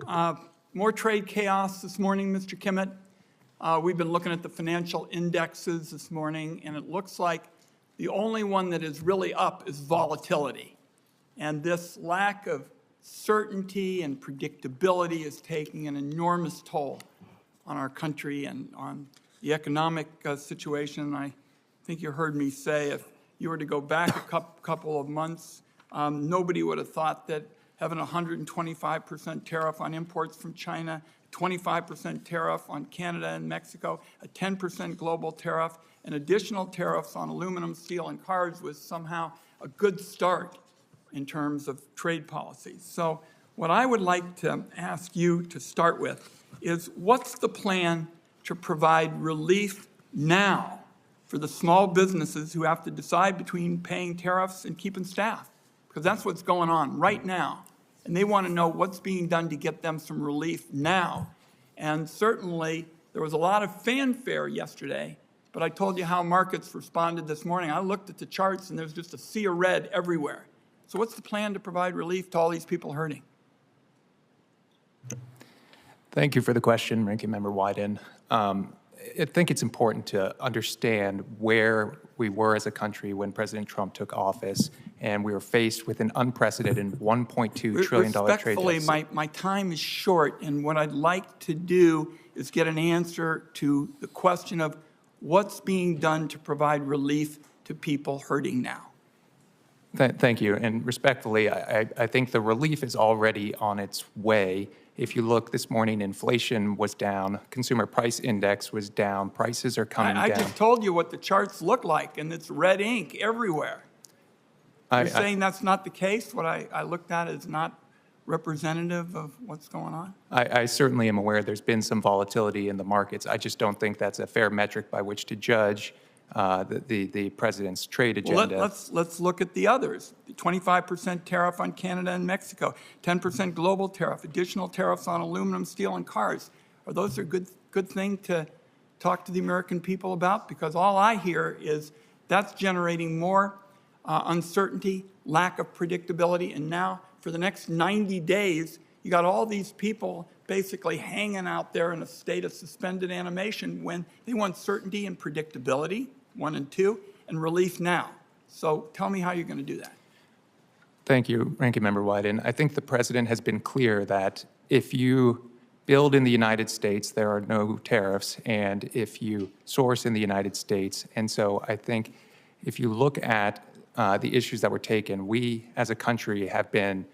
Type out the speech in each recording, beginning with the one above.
More trade chaos this morning, Mr. Kimmit. We've been looking at the financial indexes this morning, and it looks like the only one that is really up is volatility. And this lack of certainty and predictability is taking an enormous toll on our country and on the economic situation. I think you heard me say if you were to go back a couple of months, nobody would have thought that having a 125% tariff on imports from China, 25% tariff on Canada and Mexico, a 10% global tariff, and additional tariffs on aluminum, steel, and cars was somehow a good start in terms of trade policies. So what I would like to ask you to start with is what's the plan to provide relief now for the small businesses who have to decide between paying tariffs and keeping staff? Because that's what's going on right now. And they want to know what's being done to get them some relief now. And certainly, there was a lot of fanfare yesterday, but I told you how markets responded this morning. I looked at the charts, and there's just a sea of red everywhere. So what's the plan to provide relief to all these people hurting? Thank you for the question, Ranking Member Wyden. I think it's important to understand where we were as a country when President Trump took office, and we were faced with an unprecedented $1.2 trillion trade Respectfully, deficit. my time is short, and what I'd like to do is get an answer to the question of what's being done to provide relief to people hurting now. Thank you, and respectfully, I think the relief is already on its way. If you look this morning, inflation was down, consumer price index was down, prices are coming down. I just told you what the charts look like, and it's red ink everywhere. You're saying that's not the case? What I looked at is not representative of what's going on? I certainly am aware there's been some volatility in the markets. I just don't think that's a fair metric by which to judge the president's trade agenda. Well, let's look at the others. The 25% tariff on Canada and Mexico, 10% global tariff, additional tariffs on aluminum, steel, and cars. Are those a good thing to talk to the American people about? Because all I hear is that's generating more uncertainty, lack of predictability, and now for the next 90 days, you got all these people basically hanging out there in a state of suspended animation when they want certainty and predictability, 1 and 2, and relief now. So tell me how you're going to do that. Thank you, Ranking Member Wyden. I think the president has been clear that if you build in the United States, there are no tariffs, and if you source in the United States. And so I think if you look at the issues that were taken, we as a country have been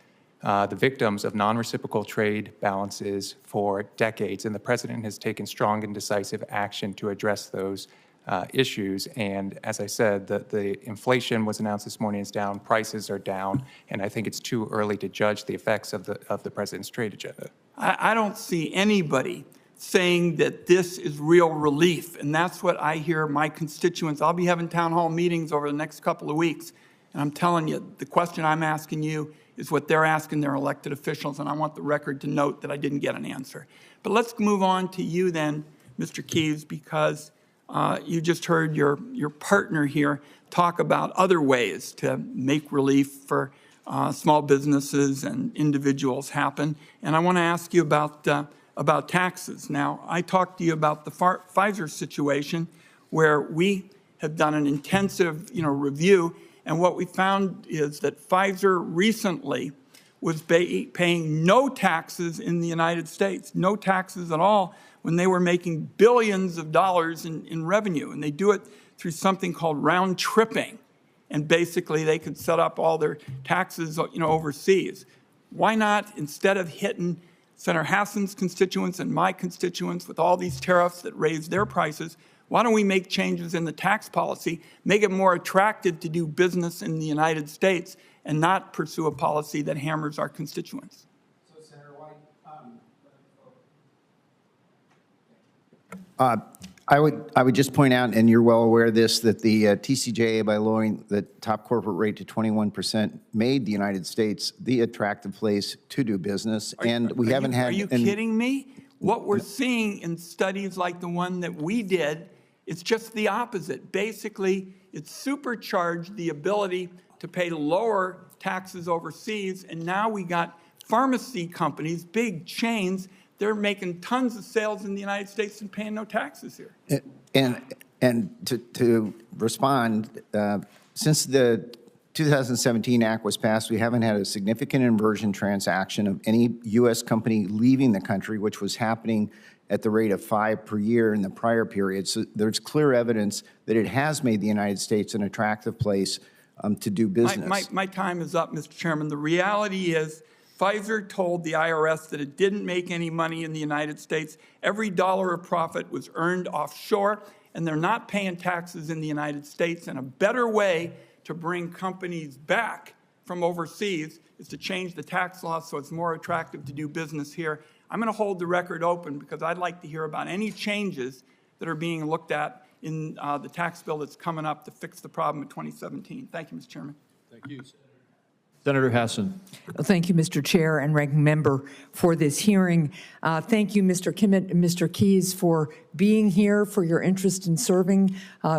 the victims of non-reciprocal trade balances for decades, and the president has taken strong and decisive action to address those issues. And as I said, the inflation was announced this morning is down, prices are down, and I think it's too early to judge the effects of the president's trade agenda. I don't see anybody saying that this is real relief, and that's what I hear my constituents. I'll be having town hall meetings over the next couple of weeks, and I'm telling you, the question I'm asking you is what they're asking their elected officials, and I want the record to note that I didn't get an answer. But let's move on to you then, Mr. Keyes, because you just heard your partner here talk about other ways to make relief for small businesses and individuals happen. And I want to ask you about taxes. Now, I talked to you about the Pfizer situation where we have done an intensive review, and what we found is that Pfizer recently was paying no taxes in the United States, no taxes at all, when they were making billions of dollars in revenue. And they do it through something called round tripping. And basically, they could set up all their taxes overseas. Why not, instead of hitting Senator Hassan's constituents and my constituents with all these tariffs that raise their prices, why don't we make changes in the tax policy, make it more attractive to do business in the United States and not pursue a policy that hammers our constituents? So, Senator White, I would just point out, and you're well aware of this, that the TCJA, by lowering the top corporate rate to 21%, made the United States the attractive place to do business. Are you kidding me? What we're seeing in studies like the one that we did, it's just the opposite. Basically, it supercharged the ability to pay lower taxes overseas, and now we got pharmacy companies, big chains, they're making tons of sales in the United States and paying no taxes here. And to respond, since the 2017 Act was passed, we haven't had a significant inversion transaction of any U.S. company leaving the country, which was happening at the rate of 5 per year in the prior period. So there's clear evidence that it has made the United States an attractive place to do business. My time is up, Mr. Chairman. The reality is Pfizer told the IRS that it didn't make any money in the United States. Every dollar of profit was earned offshore, and they're not paying taxes in the United States. And a better way to bring companies back from overseas is to change the tax law so it's more attractive to do business here. I'm going to hold the record open because I'd like to hear about any changes that are being looked at in the tax bill that's coming up to fix the problem in 2017. Thank you, Mr. Chairman. Thank you. Senator Hassan. Thank you, Mr. Chair and Ranking Member, for this hearing. Thank you, Mr. Kimmit and Mr. Keyes, for being here, for your interest in serving,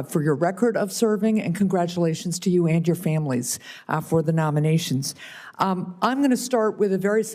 for your record of serving, and congratulations to you and your families for the nominations. I'm going to start with a very